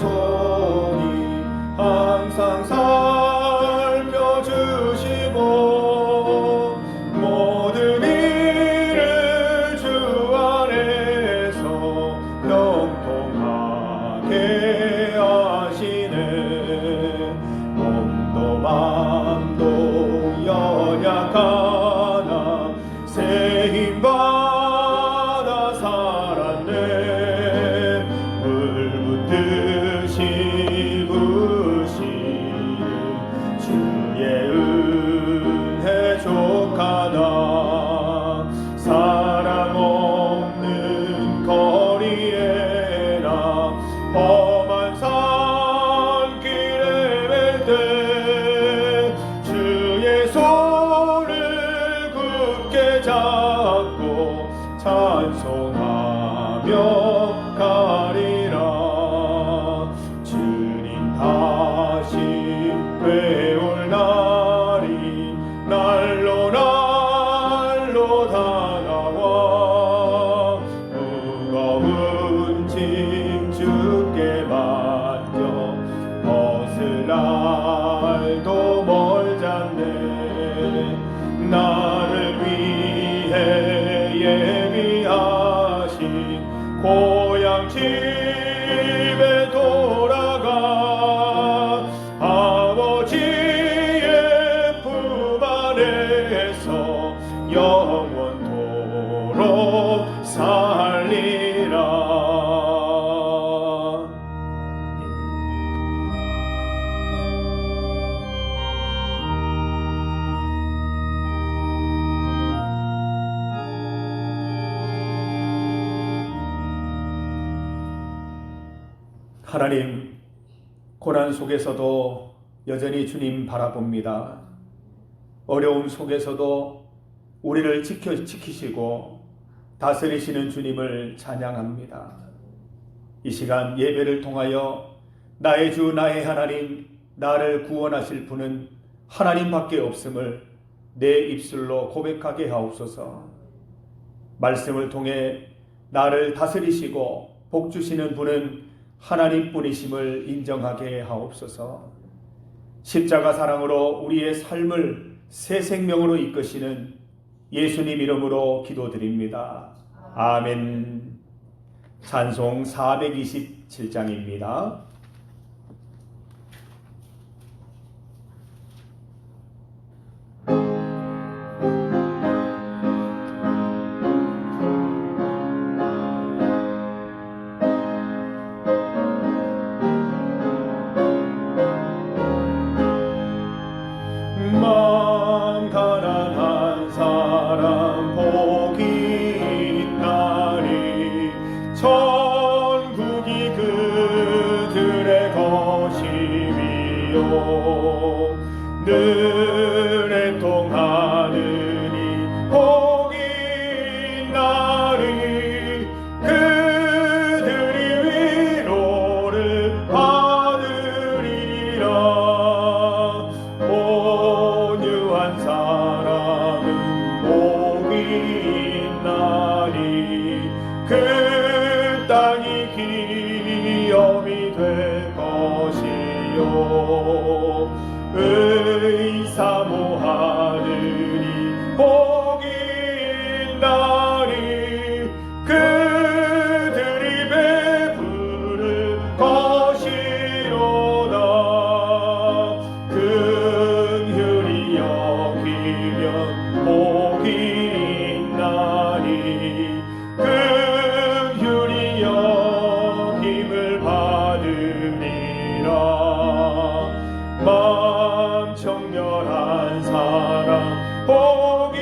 손이 항상 살펴주시고 모든 일을 주 안에서 영통하게 하시네. 몸도 마음도 연약하나 새 힘 받아 살았네. 물 붓듯이 부시는 주의 은혜 족하다. 사랑 없는 거리에나 험한 산길에 뵐 때 주의 손을 굳게 잡고 찬송하며 가리라. 주님 다시 되올 날이 날로 날로 다가와 무거운 짐 주께 맡겨 벗을 날도 멀잖네. 나를 위해 예비하신 고향 집에 돌아가 아버지의 품 안에서 영원토록 살리라. 하나님, 고난 속에서도 여전히 주님 바라봅니다. 어려움 속에서도 우리를 지키시고 다스리시는 주님을 찬양합니다. 이 시간 예배를 통하여 나의 주 나의 하나님, 나를 구원하실 분은 하나님밖에 없음을 내 입술로 고백하게 하옵소서. 말씀을 통해 나를 다스리시고 복주시는 분은 하나님뿐이심을 인정하게 하옵소서. 십자가 사랑으로 우리의 삶을 새 생명으로 이끄시는 예수님 이름으로 기도드립니다. 아멘. 찬송 427장입니다. 마음 가난한 사람 복이 있나니 천국이 그들의 것이미요. 늘 애통하느니 복이 있나니 그들이 위로를 받으리라. 사람은 복이 있나니 그 땅이 기업이 될 것이요. 의사모하느니 복이 있나니 그들이 베풀을 것이로다. 긍휼히 여기면 복이 있나니 긍휼히 여김을 받으리라. 마음 청결한 사람 복이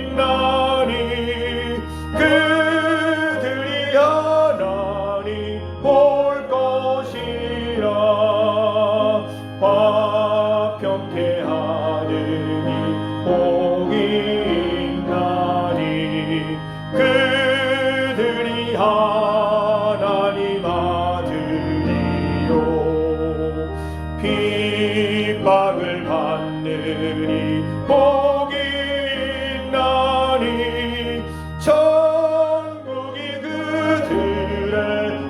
있나니 그들이 하나님 볼 것이라. 화평케 하느니 복이 있나니 그들이 하나님 아들이요. 핍박을 받느니 복이 있나니 천국이 그들의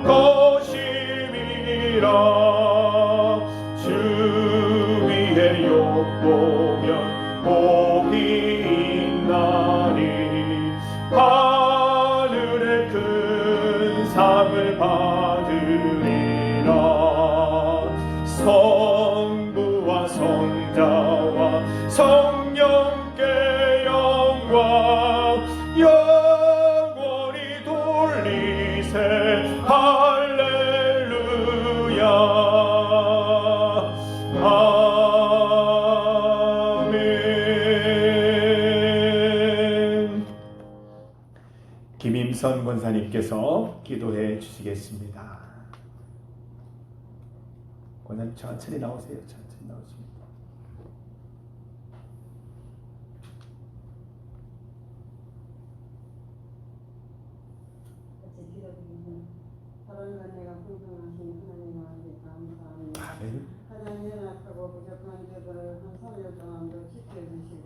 것임이라. 주 위에 욕보면 복이 있나니 하늘의 큰 상을 받으리라. 성부와 성자와 성령께 영광 영원히 돌리세. 할렐루야. 아멘. 김임선 권사님께서 기도해 주시겠습니다. 권사님 천천히 나오세요. 천천히 나오십니다. 사랑과 내가 풍성하신 하나님 아버지 감사합니다. 하나님 연약하고 부족한 저들을 한 3일 동안도 지켜주시고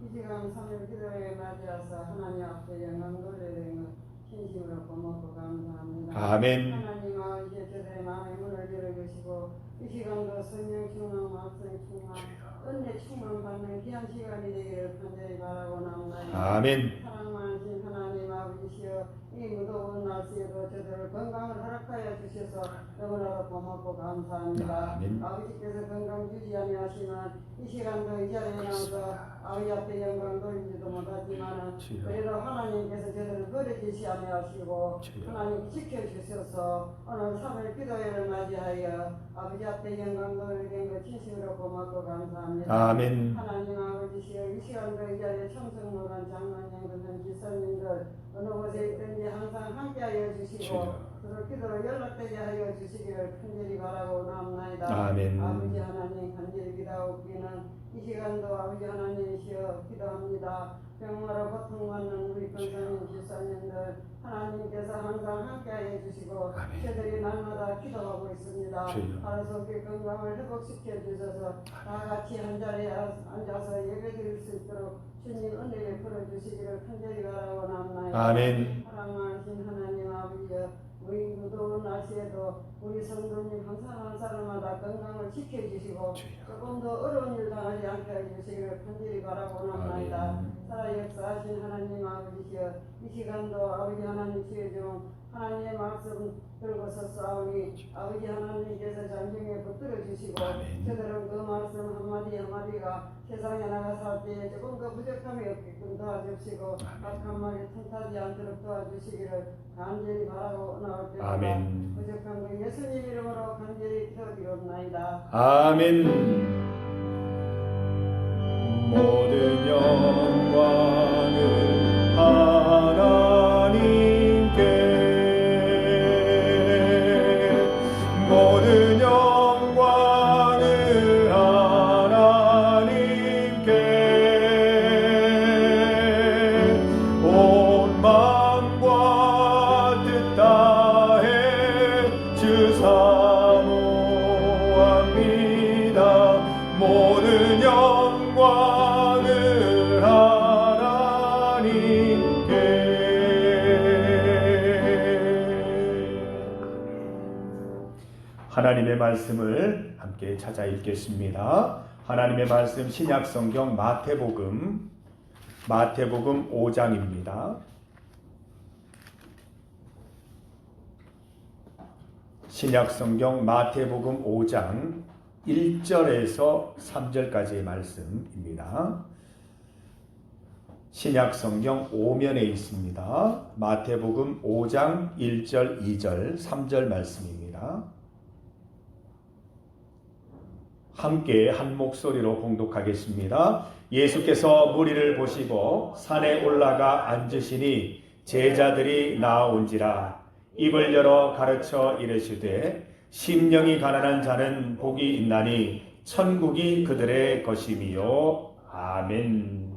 이 시간 3일 기도에 맞이하사 하나님 앞에 영광 돌려드리는 것 진심으로 고맙고 감사합니다. 아멘. 하나님 아버지 저들의 마음의 문을 열어주시고 이 시간도 성령 충만 말씀 충만 은혜 충만 받는 귀한 시간이 되기를 간절히 바라고 나옵나이다. 아멘. 사랑 많으신 하나님 아버지시여 이 무더운 날씨에도 저들을 건강을 허락하여 주셔서 너무나도 고맙고 감사합니다. 아멘. 아버지께서 건강 주지 아니하시면 이 시간도 이 자리에 나와서 아버지 앞에 영광 돌리지도 못하지만 그래도 하나님께서 저들을 버려주시 아니하시고 하나님 지켜주셔서 오늘 3일 기도회를 맞이하여 아버지 앞에 영광 돌리는 것 진심으로 고맙고 감사합니다. 아멘. 하나님 아버지시여 이 시간도 이 자리에 참석무관 장로님 같은 기사님들 어느 곳에 있든지 항상 함께하여 주시고 서로 기도로 연락되게 하여 주시기를 간절히 바라고 나옵나이다. 아멘. 아버지 하나님 간절히 기도하옵기는 이 시간도 아버지 하나님이시여 기도합니다. 병마로 고통받는 우리 권사님 기사님들 하나님께서 항상 함께하여 주시고 저들이 날마다 기도하고 있습니다. 하루속에 건강을 회복시켜 주셔서 다 같이 한 자리에 앉아서 예배드릴 수 있도록 주님 은혜를 풀어주시기를 간절히 바라고 나옵나이다. 아멘. 사랑하신 하나님 아버지여 우리 무더운 날씨에도 우리 성도님 한 사람 한 사람마다 건강을 지켜주시고 조금 더 어려운 일 당하지 않게 해주시기를 간절히 바라고 나옵나이다. 살아 역사하신 하나님 아버지시여 이 시간도 아버지 하나님 주의 종 하나님의 말씀 들고서 싸우니 아버지 하나님께서 잠중에 붙들어 주시고 저들은 그 말씀 한마디 한마디가 세상에 나가 살 때에 조금 더 부족함이 없게끔 도와주시고 악한 말이 틈타지 않도록 도와주시기를 간절히 바라고 나올 때마다 부족한 거 예수님 이름으로 간절히 기도드리옵나이다. 아멘. 모든 영광을 하나님께 모든 영광을 하나님께 온 마음과 뜻 다해 주 사모합니다. 모든 영광을 하나님께. 하나님의 말씀을 함께 찾아 읽겠습니다. 하나님의 말씀 신약성경 마태복음 5장입니다. 신약성경 마태복음 5장 1절에서 3절까지의 말씀입니다. 신약성경 5면에 있습니다. 마태복음 5장 1절, 2절, 3절 말씀입니다. 함께 한 목소리로 봉독하겠습니다. 예수께서 무리를 보시고 산에 올라가 앉으시니 제자들이 나아온지라. 입을 열어 가르쳐 이르시되 심령이 가난한 자는 복이 있나니 천국이 그들의 것임이요. 아멘.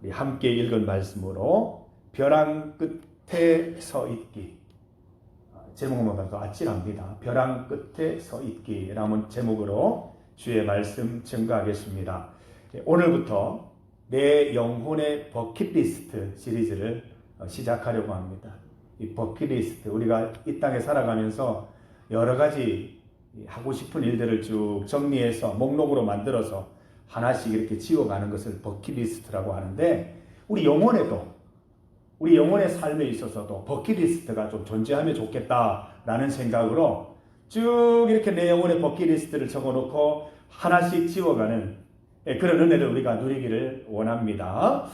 우리 함께 읽은 말씀으로 벼랑 끝에 서 있기. 제목만 봐도 아찔합니다. 벼랑 끝에 서 있기라는 제목으로 주의 말씀 증거하겠습니다. 오늘부터 내 영혼의 버킷리스트 시리즈를 시작하려고 합니다. 이 버킷리스트, 우리가 이 땅에 살아가면서 여러 가지 하고 싶은 일들을 쭉 정리해서 목록으로 만들어서 하나씩 이렇게 지워가는 것을 버킷리스트라고 하는데, 우리 영혼의 삶에 있어서도 버킷리스트가 좀 존재하면 좋겠다라는 생각으로 쭉 이렇게 내 영혼의 버킷리스트를 적어놓고 하나씩 지워가는 그런 은혜를 우리가 누리기를 원합니다.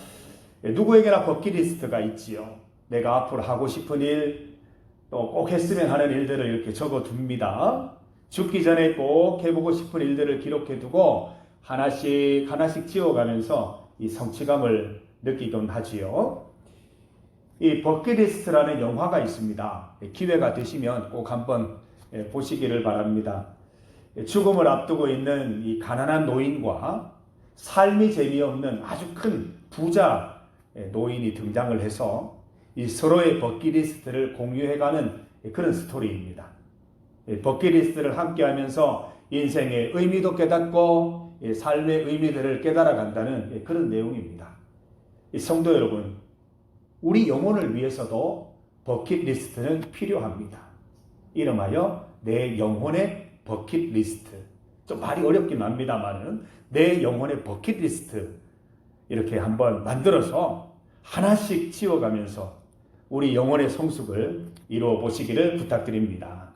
누구에게나 버킷리스트가 있지요. 내가 앞으로 하고 싶은 일, 또 꼭 했으면 하는 일들을 이렇게 적어둡니다. 죽기 전에 꼭 해보고 싶은 일들을 기록해두고 하나씩 지워가면서 이 성취감을 느끼곤 하지요. 이 버킷리스트라는 영화가 있습니다. 기회가 되시면 꼭 한번 보시기를 바랍니다. 죽음을 앞두고 있는 이 가난한 노인과 삶이 재미없는 아주 큰 부자 노인이 등장을 해서 이 서로의 버킷리스트를 공유해가는 그런 스토리입니다. 버킷리스트를 함께하면서 인생의 의미도 깨닫고 삶의 의미들을 깨달아간다는 그런 내용입니다. 성도 여러분, 우리 영혼을 위해서도 버킷리스트는 필요합니다. 이름하여 내 영혼의 버킷리스트. 좀 말이 어렵긴 합니다만은 내 영혼의 버킷리스트 이렇게 한번 만들어서 하나씩 지워가면서 우리 영혼의 성숙을 이루어 보시기를 부탁드립니다.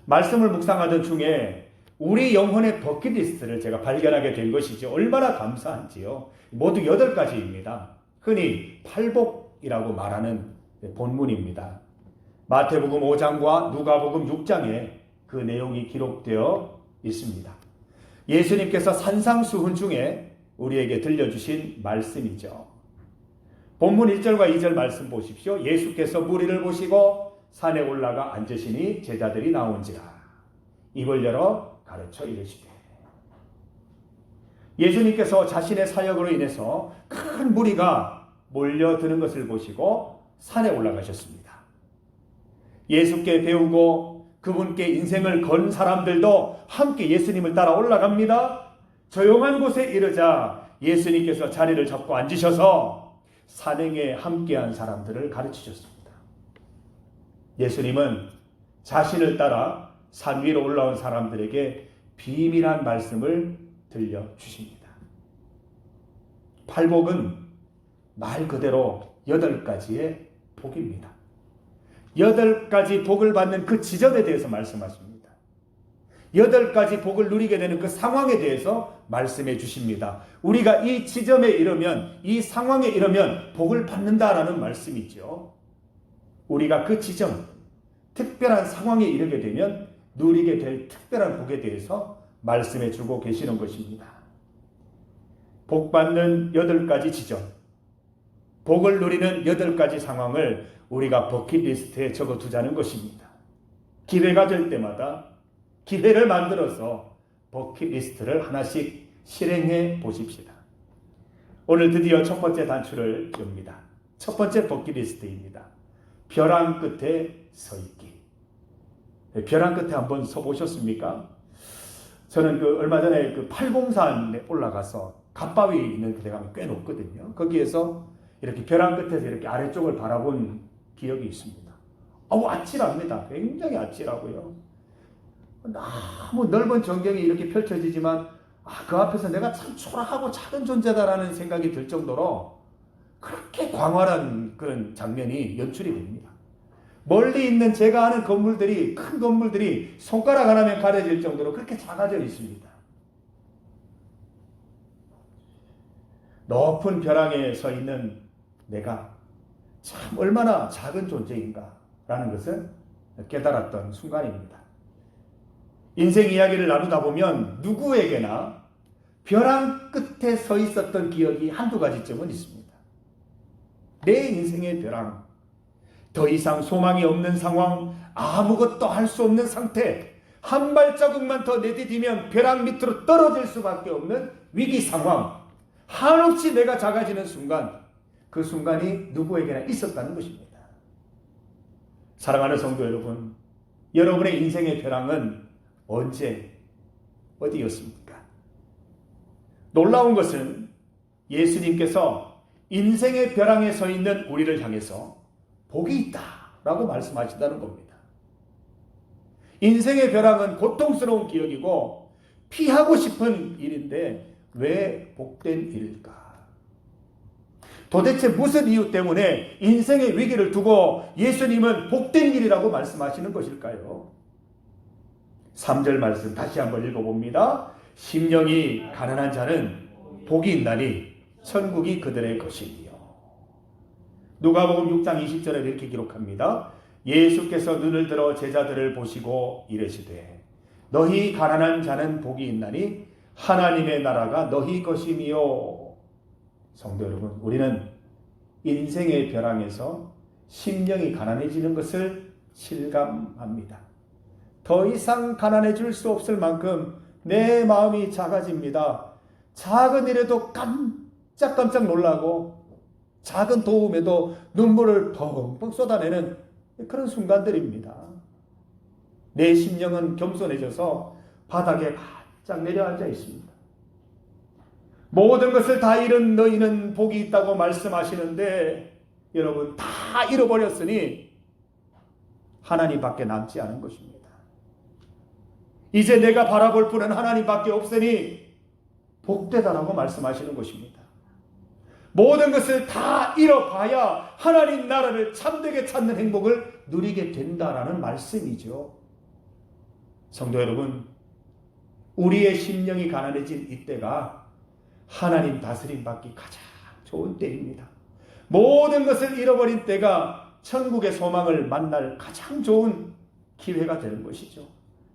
말씀을 묵상하던 중에 우리 영혼의 버킷리스트를 제가 발견하게 된 것이죠. 얼마나 감사한지요. 모두 8가지입니다. 흔히 팔복이라고 말하는 본문입니다. 마태복음 5장과 누가복음 6장에 그 내용이 기록되어 있습니다. 예수님께서 산상수훈 중에 우리에게 들려주신 말씀이죠. 본문 1절과 2절 말씀 보십시오. 예수께서 무리를 보시고 산에 올라가 앉으시니 제자들이 나온지라 입을 열어 가르쳐 이르시되. 예수님께서 자신의 사역으로 인해서 큰 무리가 몰려드는 것을 보시고 산에 올라가셨습니다. 예수께 배우고 그분께 인생을 건 사람들도 함께 예수님을 따라 올라갑니다. 조용한 곳에 이르자 예수님께서 자리를 잡고 앉으셔서 산행에 함께한 사람들을 가르치셨습니다. 예수님은 자신을 따라 산 위로 올라온 사람들에게 비밀한 말씀을 들려주십니다. 팔복은 말 그대로 8가지의 복입니다. 8가지 복을 받는 그 지점에 대해서 말씀하십니다. 8가지 복을 누리게 되는 그 상황에 대해서 말씀해 주십니다. 우리가 이 지점에 이르면, 이 상황에 이르면 복을 받는다라는 말씀이죠. 우리가 그 지점, 특별한 상황에 이르게 되면 누리게 될 특별한 복에 대해서 말씀해 주고 계시는 것입니다. 복 받는 8가지 지점, 복을 누리는 8가지 상황을 우리가 버킷리스트에 적어두자는 것입니다. 기회가 될 때마다 기회를 만들어서 버킷리스트를 하나씩 실행해 보십시다. 오늘 드디어 첫 번째 단추를 엽니다. 첫 번째 버킷리스트입니다. 벼랑 끝에 서 있기. 벼랑 끝에 한번 서 보셨습니까? 저는 얼마 전에 팔공산에 올라가서 갓바위 있는 데 가면 꽤 높거든요. 거기에서 이렇게 벼랑 끝에서 이렇게 아래쪽을 바라본 기억이 있습니다. 아찔합니다. 굉장히 아찔하고요. 너무 넓은 전경이 이렇게 펼쳐지지만 그 앞에서 내가 참 초라하고 작은 존재다라는 생각이 들 정도로 그렇게 광활한 그런 장면이 연출이 됩니다. 멀리 있는 제가 아는 건물들이, 큰 건물들이 손가락 하나면 가려질 정도로 그렇게 작아져 있습니다. 높은 벼랑에 서 있는 내가 참 얼마나 작은 존재인가라는 것을 깨달았던 순간입니다. 인생 이야기를 나누다 보면 누구에게나 벼랑 끝에 서 있었던 기억이 한두 가지쯤은 있습니다. 내 인생의 벼랑, 더 이상 소망이 없는 상황, 아무것도 할 수 없는 상태, 한 발자국만 더 내디디면 벼랑 밑으로 떨어질 수밖에 없는 위기 상황, 한없이 내가 작아지는 순간, 그 순간이 누구에게나 있었다는 것입니다. 사랑하는 성도 여러분, 여러분의 인생의 벼랑은 언제, 어디였습니까? 놀라운 것은 예수님께서 인생의 벼랑에 서 있는 우리를 향해서 복이 있다라고 말씀하신다는 겁니다. 인생의 벼랑은 고통스러운 기억이고 피하고 싶은 일인데 왜 복된 일일까? 도대체 무슨 이유 때문에 인생의 위기를 두고 예수님은 복된 일이라고 말씀하시는 것일까요? 3절 말씀 다시 한번 읽어봅니다. 심령이 가난한 자는 복이 있나니 천국이 그들의 것이니요. 누가복음 6장 20절에 이렇게 기록합니다. 예수께서 눈을 들어 제자들을 보시고 이르시되 너희 가난한 자는 복이 있나니 하나님의 나라가 너희 것이니요. 성도 여러분, 우리는 인생의 벼랑에서 심령이 가난해지는 것을 실감합니다. 더 이상 가난해질 수 없을 만큼 내 마음이 작아집니다. 작은 일에도 깜짝깜짝 놀라고 작은 도움에도 눈물을 펑펑 쏟아내는 그런 순간들입니다. 내 심령은 겸손해져서 바닥에 바짝 내려앉아 있습니다. 모든 것을 다 잃은 너희는 복이 있다고 말씀하시는데 여러분 다 잃어버렸으니 하나님밖에 남지 않은 것입니다. 이제 내가 바라볼 분은 하나님밖에 없으니 복되다라고 말씀하시는 것입니다. 모든 것을 다 잃어봐야 하나님 나라를 참되게 찾는 행복을 누리게 된다라는 말씀이죠. 성도 여러분, 우리의 심령이 가난해진 이때가 하나님 다스림 받기 가장 좋은 때입니다. 모든 것을 잃어버린 때가 천국의 소망을 만날 가장 좋은 기회가 되는 것이죠.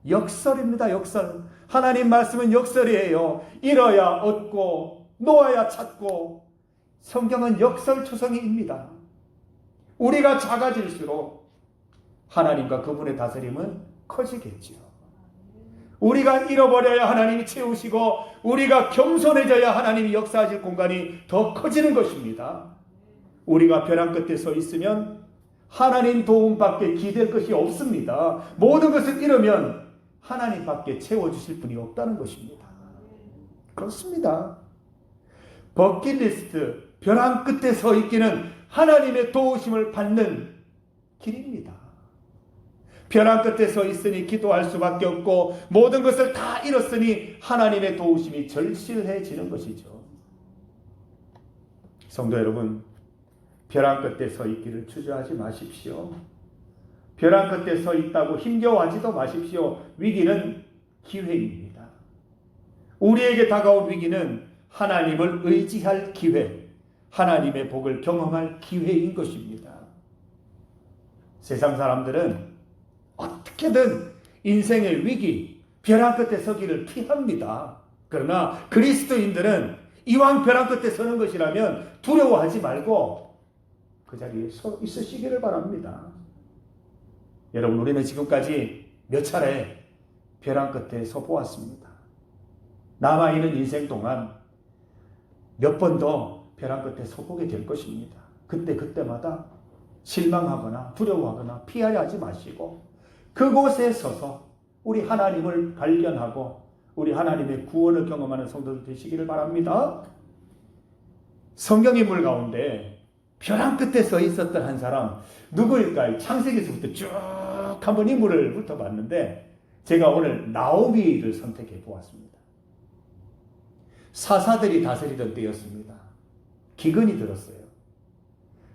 역설입니다. 역설. 하나님 말씀은 역설이에요. 잃어야 얻고 놓아야 찾고 성경은 역설투성이입니다. 우리가 작아질수록 하나님과 그분의 다스림은 커지겠지요. 우리가 잃어버려야 하나님이 채우시고 우리가 겸손해져야 하나님이 역사하실 공간이 더 커지는 것입니다. 우리가 벼랑 끝에 서 있으면 하나님 도움밖에 기댈 것이 없습니다. 모든 것을 잃으면 하나님밖에 채워주실 분이 없다는 것입니다. 그렇습니다. 버킷리스트, 벼랑 끝에 서 있기는 하나님의 도우심을 받는 길입니다. 벼랑 끝에 서 있으니 기도할 수밖에 없고 모든 것을 다 잃었으니 하나님의 도우심이 절실해지는 것이죠. 성도 여러분, 벼랑 끝에 서 있기를 주저하지 마십시오. 벼랑 끝에 서 있다고 힘겨워하지도 마십시오. 위기는 기회입니다. 우리에게 다가온 위기는 하나님을 의지할 기회, 하나님의 복을 경험할 기회인 것입니다. 세상 사람들은 어떻게든 인생의 위기, 벼랑 끝에 서기를 피합니다. 그러나 그리스도인들은 이왕 벼랑 끝에 서는 것이라면 두려워하지 말고 그 자리에 서 있으시기를 바랍니다. 여러분, 우리는 지금까지 몇 차례 벼랑 끝에 서 보았습니다. 남아있는 인생 동안 몇 번 더 벼랑 끝에 서 보게 될 것입니다. 그때마다 실망하거나 두려워하거나 피하려 하지 마시고 그곳에 서서 우리 하나님을 발견하고 우리 하나님의 구원을 경험하는 성도들 되시기를 바랍니다. 성경 인물 가운데 벼랑 끝에 서 있었던 한 사람 누구일까요? 창세기에서부터 쭉 한번 인물을 훑어봤는데 제가 오늘 나오미를 선택해 보았습니다. 사사들이 다스리던 때였습니다. 기근이 들었어요.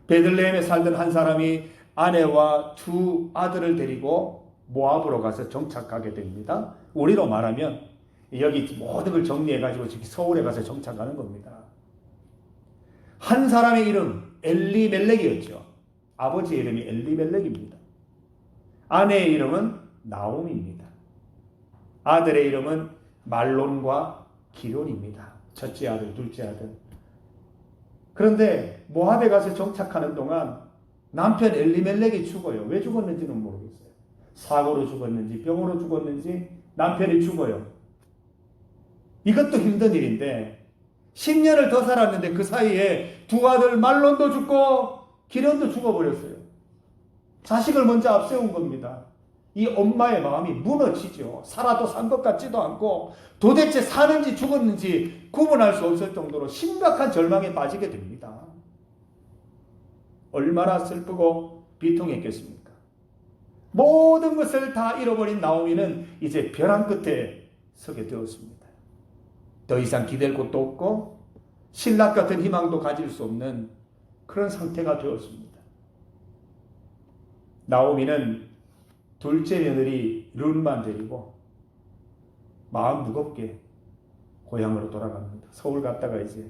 베들레헴에 살던 한 사람이 아내와 두 아들을 데리고 모압으로 가서 정착하게 됩니다. 우리로 말하면 여기 모든 걸 정리해가지고 서울에 가서 정착하는 겁니다. 한 사람의 이름 엘리멜렉이었죠. 아버지의 이름이 엘리멜렉입니다. 아내의 이름은 나오미입니다. 아들의 이름은 말론과 기론입니다. 첫째 아들, 둘째 아들. 그런데 모압에 가서 정착하는 동안 남편 엘리멜렉이 죽어요. 왜 죽었는지는 모르겠어요. 사고로 죽었는지 병으로 죽었는지 남편이 죽어요. 이것도 힘든 일인데 10년을 더 살았는데 그 사이에 두 아들 말론도 죽고 기련도 죽어버렸어요. 자식을 먼저 앞세운 겁니다. 이 엄마의 마음이 무너지죠. 살아도 산 것 같지도 않고 도대체 사는지 죽었는지 구분할 수 없을 정도로 심각한 절망에 빠지게 됩니다. 얼마나 슬프고 비통했겠습니까? 모든 것을 다 잃어버린 나오미는 이제 벼랑 끝에 서게 되었습니다. 더 이상 기댈 곳도 없고 신락 같은 희망도 가질 수 없는 그런 상태가 되었습니다. 나오미는 둘째 며느리 룻만 데리고 마음 무겁게 고향으로 돌아갑니다. 서울 갔다가 이제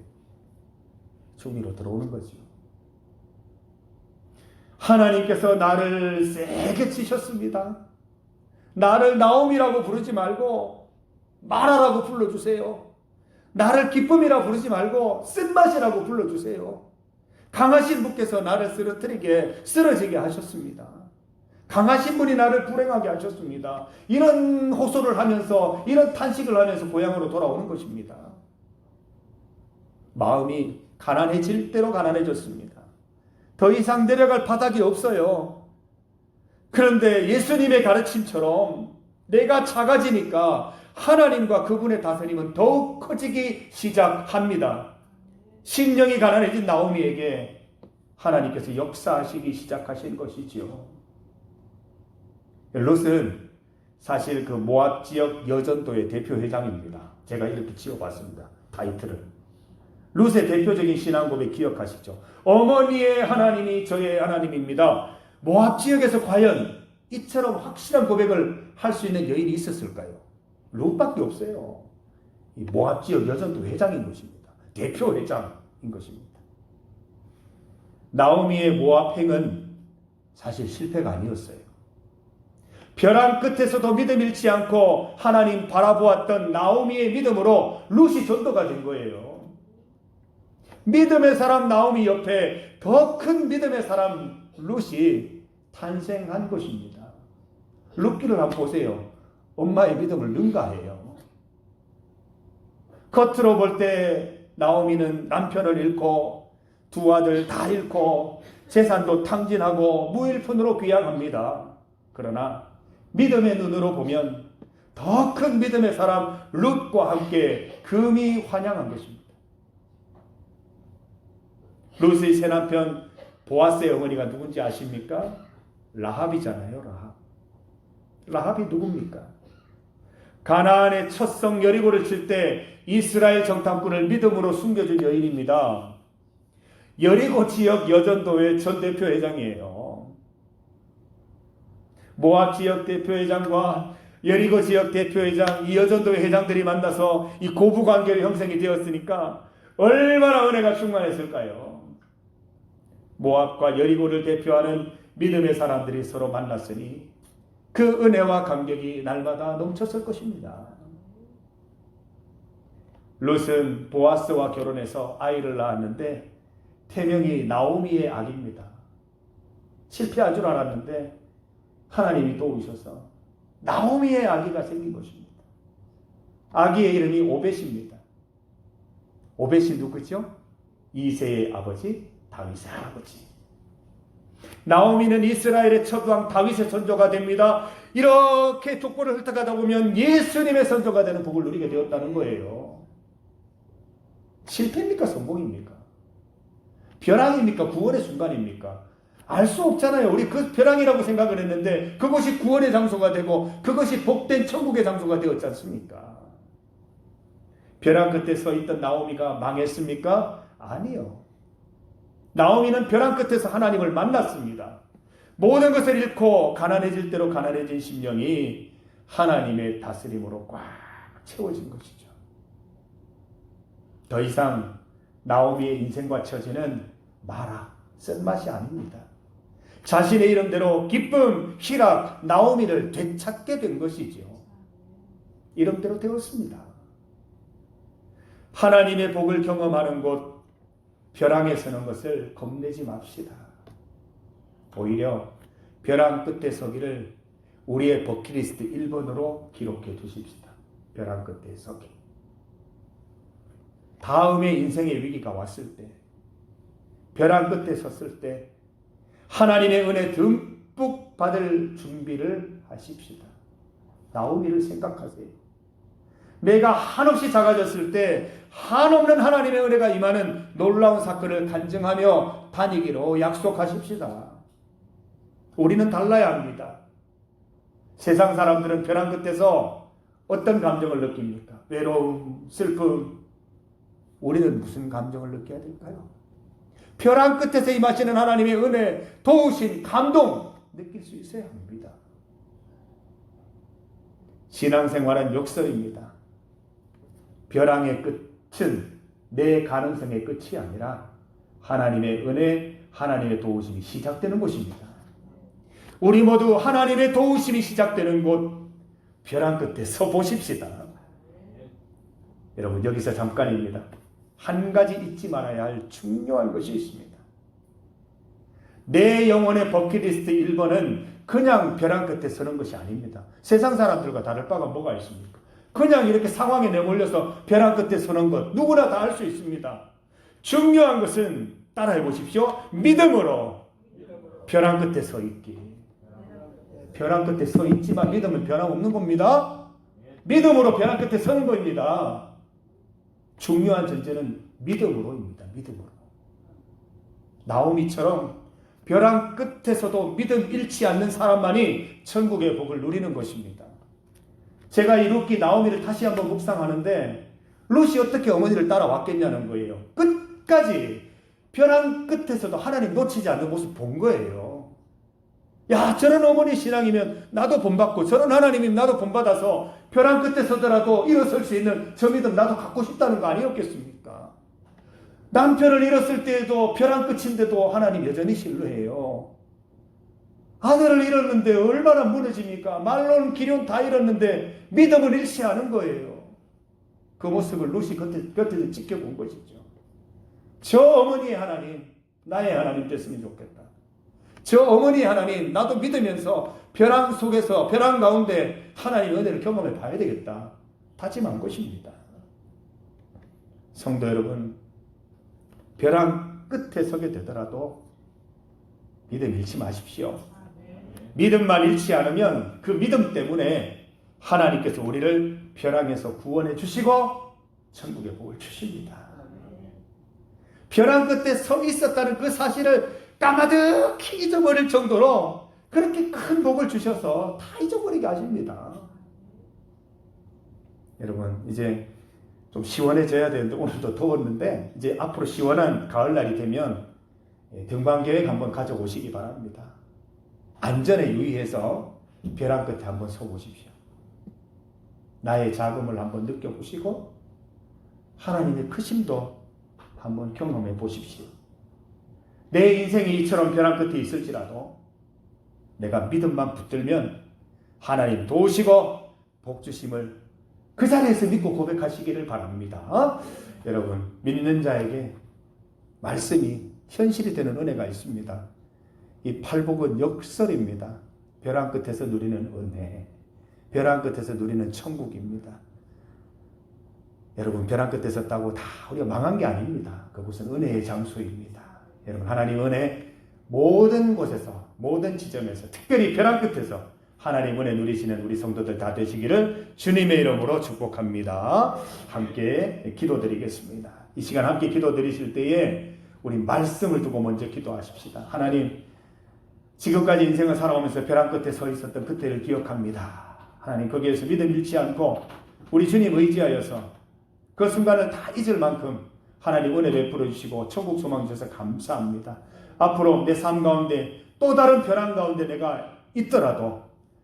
중리로 들어오는 거죠. 하나님께서 나를 세게 치셨습니다. 나를 나오미라고 부르지 말고 마라라고 불러주세요. 나를 기쁨이라 부르지 말고 쓴맛이라고 불러주세요. 강하신 분께서 나를 쓰러지게 하셨습니다. 강하신 분이 나를 불행하게 하셨습니다. 이런 호소를 하면서, 이런 탄식을 하면서 고향으로 돌아오는 것입니다. 마음이 가난해질 대로 가난해졌습니다. 더 이상 내려갈 바닥이 없어요. 그런데 예수님의 가르침처럼 내가 작아지니까 하나님과 그분의 다스림은 더욱 커지기 시작합니다. 심령이 가난해진 나오미에게 하나님께서 역사하시기 시작하신 것이지요. 룻은 사실 그 모압 지역 여전도의 대표 회장입니다. 제가 이렇게 지어봤습니다. 타이틀을. 룻의 대표적인 신앙 고백 기억하시죠? 어머니의 하나님이 저의 하나님입니다. 모압 지역에서 과연 이처럼 확실한 고백을 할 수 있는 여인이 있었을까요? 룻밖에 없어요. 이 모압 지역 여전도 회장인 것입니다. 대표 회장인 것입니다. 나오미의 모압 행은 사실 실패가 아니었어요. 벼랑 끝에서도 믿음 잃지 않고 하나님 바라보았던 나오미의 믿음으로 룻이 전도가 된 거예요. 믿음의 사람 나오미 옆에 더 큰 믿음의 사람 룻이 탄생한 것입니다. 룻기를 한번 보세요. 엄마의 믿음을 능가해요. 겉으로 볼 때 나오미는 남편을 잃고 두 아들 다 잃고 재산도 탕진하고 무일푼으로 귀양합니다. 그러나 믿음의 눈으로 보면 더 큰 믿음의 사람 룻과 함께 금이 환영한 것입니다. 룻의 새남편 보아스의 어머니가 누군지 아십니까? 라합이잖아요. 라합이 누굽니까? 가나안의 첫 성 여리고를 칠 때 이스라엘 정탐꾼을 믿음으로 숨겨준 여인입니다. 여리고 지역 여전도의 전 대표 회장이에요. 모압 지역 대표회장과 여리고 지역 대표회장, 이 여전도의 회장들이 만나서 이 고부관계로 형성이 되었으니까 얼마나 은혜가 충만했을까요? 모압과 여리고를 대표하는 믿음의 사람들이 서로 만났으니 그 은혜와 감격이 날마다 넘쳤을 것입니다. 룻은 보아스와 결혼해서 아이를 낳았는데 태명이 나오미의 아기입니다. 실패할 줄 알았는데 하나님이 도우셔서 나오미의 아기가 생긴 것입니다. 아기의 이름이 오벳입니다. 오벳이 누구죠? 이새의 아버지, 다윗의 할아버지. 나오미는 이스라엘의 첫 왕 다윗의 선조가 됩니다. 이렇게 족보를 훑어가다 보면 예수님의 선조가 되는 복을 누리게 되었다는 거예요. 실패입니까? 성공입니까? 벼랑입니까? 구원의 순간입니까? 알 수 없잖아요. 우리 그 벼랑이라고 생각을 했는데 그것이 구원의 장소가 되고 그것이 복된 천국의 장소가 되었지 않습니까? 벼랑 끝에 서 있던 나오미가 망했습니까? 아니요. 나오미는 벼랑 끝에서 하나님을 만났습니다. 모든 것을 잃고 가난해질 대로 가난해진 심령이 하나님의 다스림으로 꽉 채워진 것이죠. 더 이상 나오미의 인생과 처지는 마라, 쓴맛이 아닙니다. 자신의 이름대로 기쁨, 희락, 나오미를 되찾게 된 것이지요. 이름대로 되었습니다. 하나님의 복을 경험하는 곳, 벼랑에 서는 것을 겁내지 맙시다. 오히려 벼랑 끝에 서기를 우리의 버킷리스트 1번으로 기록해 두십시다. 벼랑 끝에 서기. 다음의 인생의 위기가 왔을 때, 벼랑 끝에 섰을 때 하나님의 은혜 듬뿍 받을 준비를 하십시다. 나오미를 생각하세요. 내가 한없이 작아졌을 때 한없는 하나님의 은혜가 임하는 놀라운 사건을 간증하며 다니기로 약속하십시다. 우리는 달라야 합니다. 세상 사람들은 벼랑 끝에서 어떤 감정을 느낍니까? 외로움, 슬픔. 우리는 무슨 감정을 느껴야 될까요? 벼랑 끝에서 임하시는 하나님의 은혜, 도우심, 감동 느낄 수 있어야 합니다. 신앙생활은 역설입니다. 벼랑의 끝은 내 가능성의 끝이 아니라 하나님의 은혜, 하나님의 도우심이 시작되는 곳입니다. 우리 모두 하나님의 도우심이 시작되는 곳 벼랑 끝에 서 보십시다. 여러분, 여기서 잠깐입니다. 한 가지 잊지 말아야 할 중요한 것이 있습니다. 내 영혼의 버킷리스트 1번은 그냥 벼랑 끝에 서는 것이 아닙니다. 세상 사람들과 다를 바가 뭐가 있습니까? 그냥 이렇게 상황에 내몰려서 벼랑 끝에 서는 것 누구나 다 할 수 있습니다. 중요한 것은 따라해 보십시오. 믿음으로 벼랑 끝에 서 있기. 벼랑 끝에 서 있지만 믿음은 벼랑 없는 겁니다. 믿음으로 벼랑 끝에 서는 겁니다. 중요한 전제는 믿음으로입니다. 믿음으로. 나오미처럼 벼랑 끝에서도 믿음 잃지 않는 사람만이 천국의 복을 누리는 것입니다. 제가 이 룻기 나오미를 다시 한번 묵상하는데 룻이 어떻게 어머니를 따라왔겠냐는 거예요. 끝까지 벼랑 끝에서도 하나님 놓치지 않는 모습 본 거예요. 야, 저런 어머니 신앙이면 나도 본받고 저런 하나님이면 나도 본받아서 벼랑 끝에 서더라도 일어설 수 있는 저 믿음 나도 갖고 싶다는 거 아니었겠습니까? 남편을 잃었을 때에도 벼랑 끝인데도 하나님 여전히 신뢰해요. 아들을 잃었는데 얼마나 무너집니까? 말로는 기련 다 잃었는데 믿음을 잃지 않은 거예요. 그 모습을 룻이 곁에서 지켜본 것이죠. 저 어머니의 하나님, 나의 하나님 됐으면 좋겠다. 저 어머니의 하나님, 나도 믿으면서 벼랑 속에서, 벼랑 가운데 하나님의 은혜를 경험해 봐야 되겠다. 다짐한 것입니다. 성도 여러분, 벼랑 끝에 서게 되더라도 믿음 잃지 마십시오. 믿음만 잃지 않으면 그 믿음 때문에 하나님께서 우리를 벼랑에서 구원해 주시고 천국의 복을 주십니다. 벼랑 끝에 서 있었다는 그 사실을 까마득히 잊어버릴 정도로 그렇게 큰 복을 주셔서 다 잊어버리게 하십니다. 여러분, 이제 좀 시원해져야 되는데 오늘도 더웠는데 이제 앞으로 시원한 가을날이 되면 등반계획 한번 가져오시기 바랍니다. 안전에 유의해서 벼랑 끝에 한번 서보십시오. 나의 자금을 한번 느껴보시고 하나님의 크심도 한번 경험해 보십시오. 내 인생이 이처럼 벼랑 끝에 있을지라도 내가 믿음만 붙들면 하나님 도우시고 복주심을 그 자리에서 믿고 고백하시기를 바랍니다. 여러분, 믿는 자에게 말씀이 현실이 되는 은혜가 있습니다. 이 팔복은 역설입니다. 벼랑 끝에서 누리는 은혜, 벼랑 끝에서 누리는 천국입니다. 여러분, 벼랑 끝에 섰다고 다 우리가 망한 게 아닙니다. 그곳은 은혜의 장소입니다. 여러분, 하나님 은혜 모든 곳에서, 모든 지점에서, 특별히 벼랑 끝에서 하나님 은혜 누리시는 우리 성도들 다 되시기를 주님의 이름으로 축복합니다. 함께 기도드리겠습니다. 이 시간 함께 기도드리실 때에 우리 말씀을 두고 먼저 기도하십시다. 하나님, 지금까지 인생을 살아오면서 벼랑 끝에 서 있었던 그때를 기억합니다. 하나님, 거기에서 믿음 잃지 않고 우리 주님 의지하여서 그 순간을 다 잊을 만큼 하나님 은혜 베풀어 주시고 천국 소망 주셔서 감사합니다. 앞으로 내 삶 가운데 또 다른 벼랑 가운데 내가 있더라도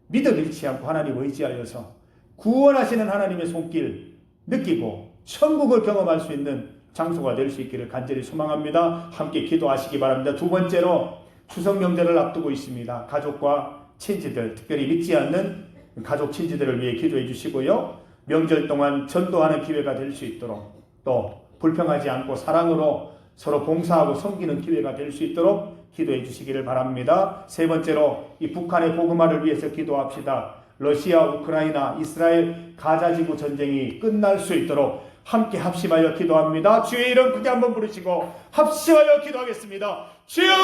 믿음 잃지 않고 하나님 의지하여서 구원하시는 하나님의 손길 느끼고 천국을 경험할 수 있는 장소가 될 수 있기를 간절히 소망합니다. 함께 기도하시기 바랍니다. 두 번째로 추석 명절을 앞두고 있습니다. 가족과 친지들, 특별히 믿지 않는 가족 친지들을 위해 기도해 주시고요. 명절 동안 전도하는 기회가 될 수 있도록, 또 불평하지 않고 사랑으로 서로 봉사하고 섬기는 기회가 될 수 있도록 기도해 주시기를 바랍니다. 세 번째로 이 북한의 복음화를 위해서 기도합시다. 러시아, 우크라이나, 이스라엘, 가자지구 전쟁이 끝날 수 있도록 함께 합심하여 기도합니다. 주의 이름 크게 한번 부르시고 합심하여 기도하겠습니다. 주여!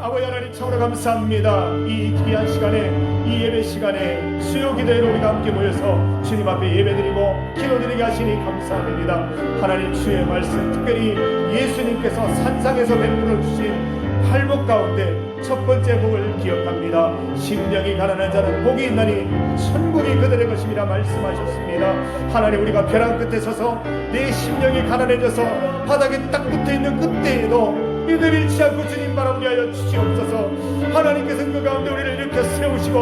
아버지 하나님 참으로 감사합니다. 이 귀한 시간에, 이 예배 시간에 수요 기도회로 우리가 함께 모여서 주님 앞에 예배드리고 기도드리게 하시니 감사합니다. 하나님, 주의 말씀, 특별히 예수님께서 산상에서 베풀어 주신 팔복 가운데 첫 번째 복을 기억합니다. 심령이 가난한 자는 복이 있나니 천국이 그들의 것임이라 말씀하셨습니다. 하나님, 우리가 벼랑 끝에 서서 내 심령이 가난해져서 바닥에 딱 붙어있는 그때에도 믿음 잃지 않고 주님 바라보게 하여 주시옵소서. 하나님께서 그 가운데 우리를 일으켜 세우시고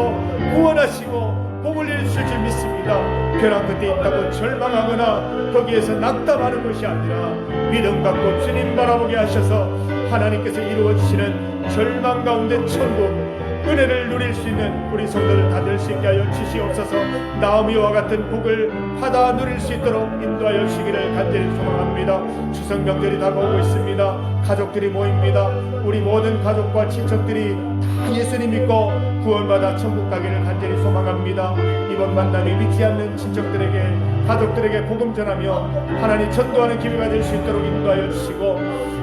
구원하시고 복을 내주실 줄 믿습니다. 벼랑 끝에 있다고 절망하거나 거기에서 낙담하는 것이 아니라 믿음 갖고 주님 바라보게 하셔서 하나님께서 이루어주시는 절망 가운데 천국 은혜를 누릴 수 있는 우리 성도들 다 될 수 있게 하여 주시옵소서. 나오미와 같은 복을 받아 누릴 수 있도록 인도하여 주시기를 간절히 소망합니다. 추석 명절이 다가오고 있습니다. 가족들이 모입니다. 우리 모든 가족과 친척들이 다 예수님 믿고 구원받아 천국 가기를 간절히 소망합니다. 이번 만남이 믿지 않는 친척들에게, 가족들에게 복음 전하며 하나님 전도하는 기회가 될 수 있도록 인도하여 주시고,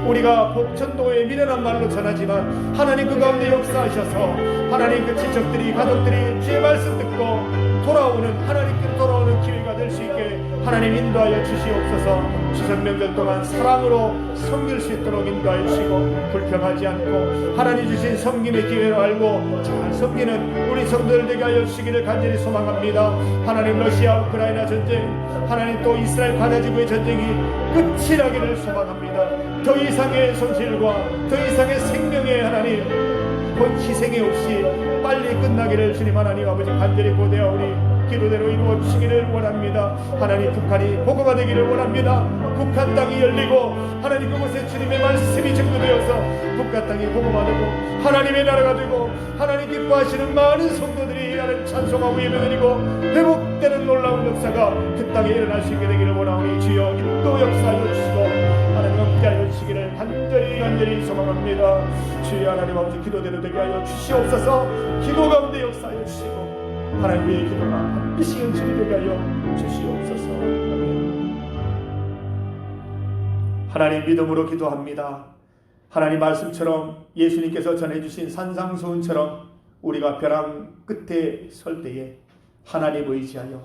우리가 복전도에 미련한 말로 전하지만 하나님 그 가운데 역사하셔서 하나님 그 친척들이, 가족들이 주의 말씀 듣고 돌아오는, 하나님께로 돌아오는 기회가 될 수 있게 하나님 인도하여 주시옵소서. 추석 명절 동안 사랑으로 섬길 수 있도록 인도하여 주시고, 불평하지 않고 하나님 주신 섬김의 기회로 알고 잘 섬기는 우리 성도들 되게 하여 주시기를 간절히 소망합니다. 하나님, 러시아 우크라이나 전쟁, 하나님 또 이스라엘 가나지구의 전쟁이 끝이 나기를 소망합니다. 더 이상의 손실과 더 이상의 생명의 하나님 희생이 없이 빨리 끝나기를 주님 하나님 아버지 간절히 고대하오니 기도대로 이루어 주시기를 원합니다. 하나님, 북한이 복음화 되기를 원합니다. 북한 땅이 열리고 하나님 그곳에 주님의 말씀이 증거되어서 북한 땅이 복음화되고 하나님의 나라가 되고 하나님 기뻐하시는 많은 성도들이 하나님 찬송하고 예배드리고 회복되는 놀라운 역사가 그 땅에 일어날 수 있게 되기를 원하오니 주여 인도 역사하여 주시고 하나님 함께하여 주시기를 간절히 소망합니다. 주여 하나님 아버지, 기도대로 되게 하여 주시옵소서. 기도 가운데 역사하여 주시고 하나님, 우리의 기도가 반드시 응답이 되게 하여 주시옵소서. 아멘. 하나님, 믿음으로 기도합니다. 하나님 말씀처럼 예수님께서 전해주신 산상수훈처럼 우리가 벼랑 끝에 설 때에 하나님 의지하여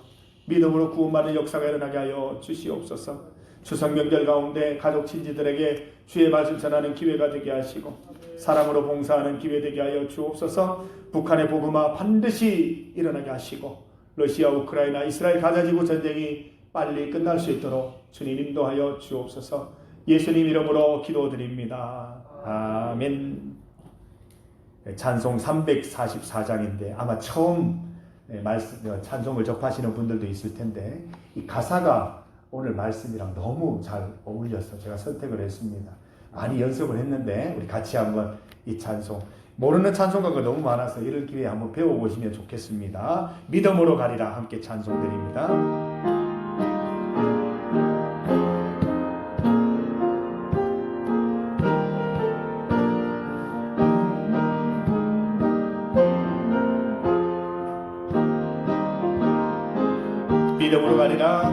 믿음으로 구원받는 역사가 일어나게 하여 주시옵소서. 추석 명절 가운데 가족 친지들에게 주의 말씀 전하는 기회가 되게 하시고 사랑으로 봉사하는 기회 되게 하여 주옵소서. 북한의 복음화 반드시 일어나게 하시고 러시아 우크라이나 이스라엘 가나지구 전쟁이 빨리 끝날 수 있도록 주님 인도하여 주옵소서. 예수님 이름으로 기도드립니다. 아멘. 찬송 344장인데 아마 처음 찬송을 접하시는 분들도 있을 텐데 이 가사가 오늘 말씀이랑 너무 잘 어울려서 제가 선택을 했습니다. 많이 연습을 했는데 우리 같이 한번 이 찬송, 모르는 찬송가가 너무 많아서 이럴 기회에 한번 배워보시면 좋겠습니다. 믿음으로 가리라 함께 찬송 드립니다. 믿음으로 가리라,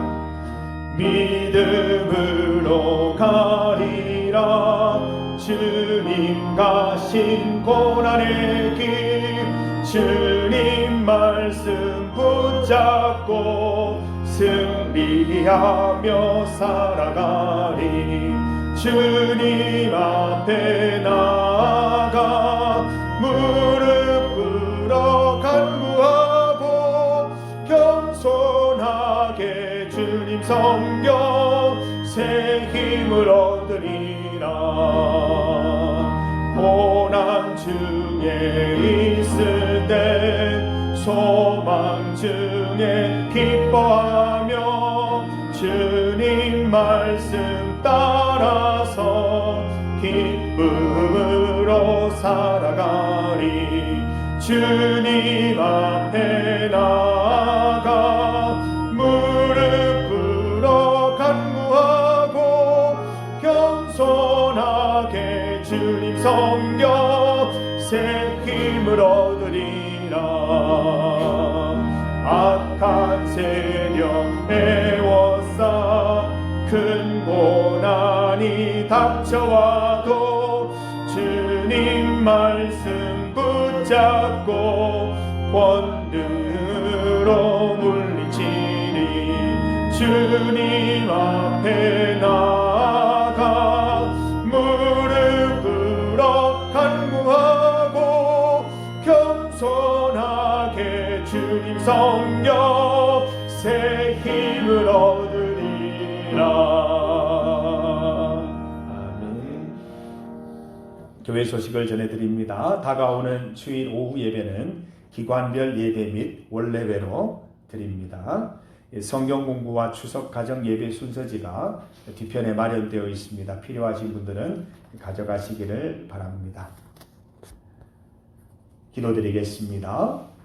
믿음으로 가리라. 주님 가신 고난의 길, 주님 말씀 붙잡고 승리하며 살아가리. 주님 앞에 나아가 무릎 꿇어 간구하고 겸손하게 주님 섬겨 새 힘을 얻으리라. 고난 중에 있을 때 소망 중에 기뻐하며 주님 말씀 따라서 기쁨으로 살아가리. 주님 앞에 나아가 무릎 꿇어 간구하고 겸손하게 주님 섬겨 새 힘을 얻으리라. 악한 세력 애워싸 큰 고난이 닥쳐와도 주님 말씀 붙잡고 권능으로 물리치리. 주님 앞에 나아가 무릎 꿇어 성령 새 힘을 얻으리라. 아멘. 교회 소식을 전해드립니다. 다가오는 주일 오후 예배는 기관별 예배 및 원래배로 드립니다. 성경 공부와 추석 가정 예배 순서지가 뒤편에 마련되어 있습니다. 필요하신 분들은 가져가시기를 바랍니다. 기도드리겠습니다.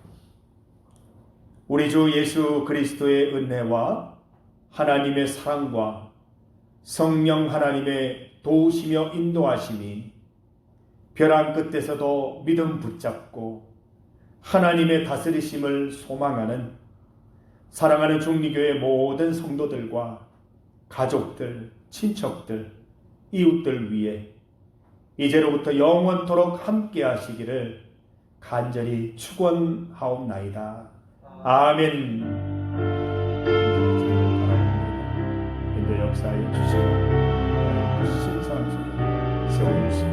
우리 주 예수 그리스도의 은혜와 하나님의 사랑과 성령 하나님의 도우시며 인도하심이 벼랑 끝에서도 믿음 붙잡고 하나님의 다스리심을 소망하는 사랑하는 중리교회 모든 성도들과 가족들, 친척들, 이웃들 위해 이제로부터 영원토록 함께 하시기를 간절히 축원하옵나이다. 아멘. 인도 역사에 주시고 그 신상 속에 세워주시고